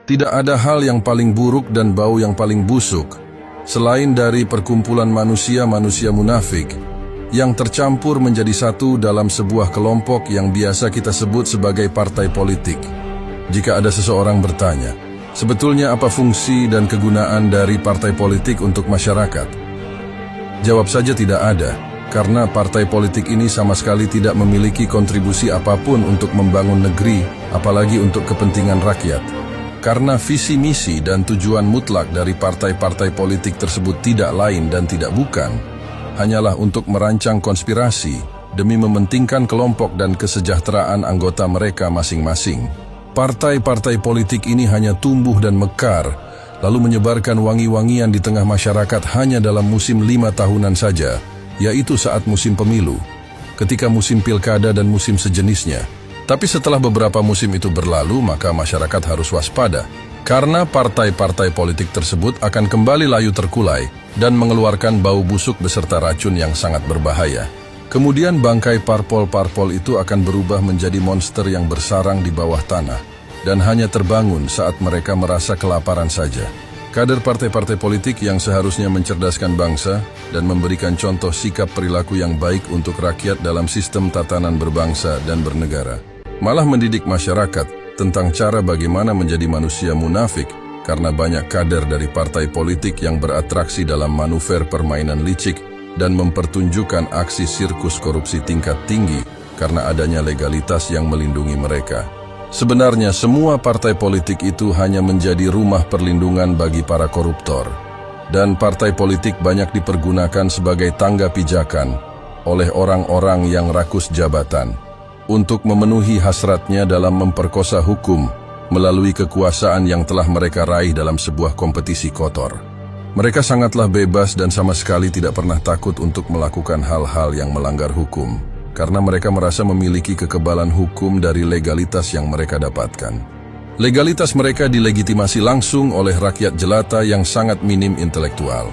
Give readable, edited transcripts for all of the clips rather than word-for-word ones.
Tidak ada hal yang paling buruk dan bau yang paling busuk, selain dari perkumpulan manusia-manusia munafik, yang tercampur menjadi satu dalam sebuah kelompok yang biasa kita sebut sebagai partai politik. Jika ada seseorang bertanya, sebetulnya apa fungsi dan kegunaan dari partai politik untuk masyarakat? Jawab saja tidak ada, karena partai politik ini sama sekali tidak memiliki kontribusi apapun untuk membangun negeri, apalagi untuk kepentingan rakyat. Karena visi misi dan tujuan mutlak dari partai-partai politik tersebut tidak lain dan tidak bukan, hanyalah untuk merancang konspirasi demi mementingkan kelompok dan kesejahteraan anggota mereka masing-masing. Partai-partai politik ini hanya tumbuh dan mekar, lalu menyebarkan wangi-wangian di tengah masyarakat hanya dalam musim 5 tahunan saja, yaitu saat musim pemilu, ketika musim pilkada dan musim sejenisnya. Tapi setelah beberapa musim itu berlalu, maka masyarakat harus waspada, karena partai-partai politik tersebut akan kembali layu terkulai dan mengeluarkan bau busuk beserta racun yang sangat berbahaya. Kemudian bangkai parpol-parpol itu akan berubah menjadi monster yang bersarang di bawah tanah, dan hanya terbangun saat mereka merasa kelaparan saja. Kader partai-partai politik yang seharusnya mencerdaskan bangsa dan memberikan contoh sikap perilaku yang baik untuk rakyat dalam sistem tatanan berbangsa dan bernegara, malah mendidik masyarakat tentang cara bagaimana menjadi manusia munafik karena banyak kader dari partai politik yang beratraksi dalam manuver permainan licik dan mempertunjukkan aksi sirkus korupsi tingkat tinggi karena adanya legalitas yang melindungi mereka. Sebenarnya semua partai politik itu hanya menjadi rumah perlindungan bagi para koruptor, dan partai politik banyak dipergunakan sebagai tangga pijakan oleh orang-orang yang rakus jabatan untuk memenuhi hasratnya dalam memperkosa hukum melalui kekuasaan yang telah mereka raih dalam sebuah kompetisi kotor. Mereka sangatlah bebas dan sama sekali tidak pernah takut untuk melakukan hal-hal yang melanggar hukum, karena mereka merasa memiliki kekebalan hukum dari legalitas yang mereka dapatkan. Legalitas mereka dilegitimasi langsung oleh rakyat jelata yang sangat minim intelektual.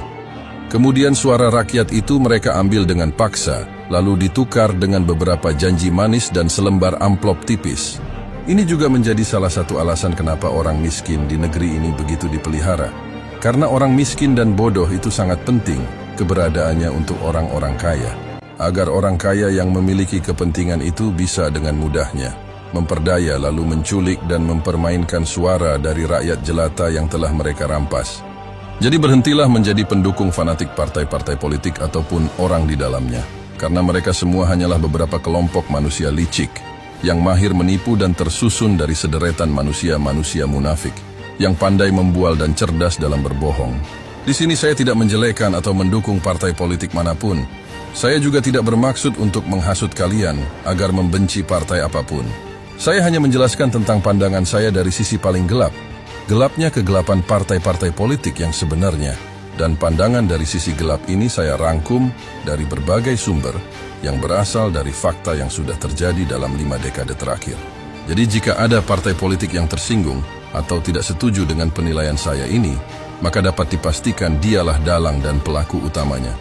Kemudian suara rakyat itu mereka ambil dengan paksa, lalu ditukar dengan beberapa janji manis dan selembar amplop tipis. Ini juga menjadi salah satu alasan kenapa orang miskin di negeri ini begitu dipelihara. Karena orang miskin dan bodoh itu sangat penting keberadaannya untuk orang-orang kaya, agar orang kaya yang memiliki kepentingan itu bisa dengan mudahnya memperdaya lalu menculik dan mempermainkan suara dari rakyat jelata yang telah mereka rampas. Jadi berhentilah menjadi pendukung fanatik partai-partai politik ataupun orang di dalamnya, karena mereka semua hanyalah beberapa kelompok manusia licik yang mahir menipu dan tersusun dari sederetan manusia-manusia munafik yang pandai membual dan cerdas dalam berbohong. Di sini saya tidak menjelekan atau mendukung partai politik manapun. Saya juga tidak bermaksud untuk menghasut kalian agar membenci partai apapun. Saya hanya menjelaskan tentang pandangan saya dari sisi paling gelap, gelapnya kegelapan partai-partai politik yang sebenarnya. Dan pandangan dari sisi gelap ini saya rangkum dari berbagai sumber yang berasal dari fakta yang sudah terjadi dalam 5 dekade terakhir. Jadi jika ada partai politik yang tersinggung atau tidak setuju dengan penilaian saya ini, maka dapat dipastikan dialah dalang dan pelaku utamanya.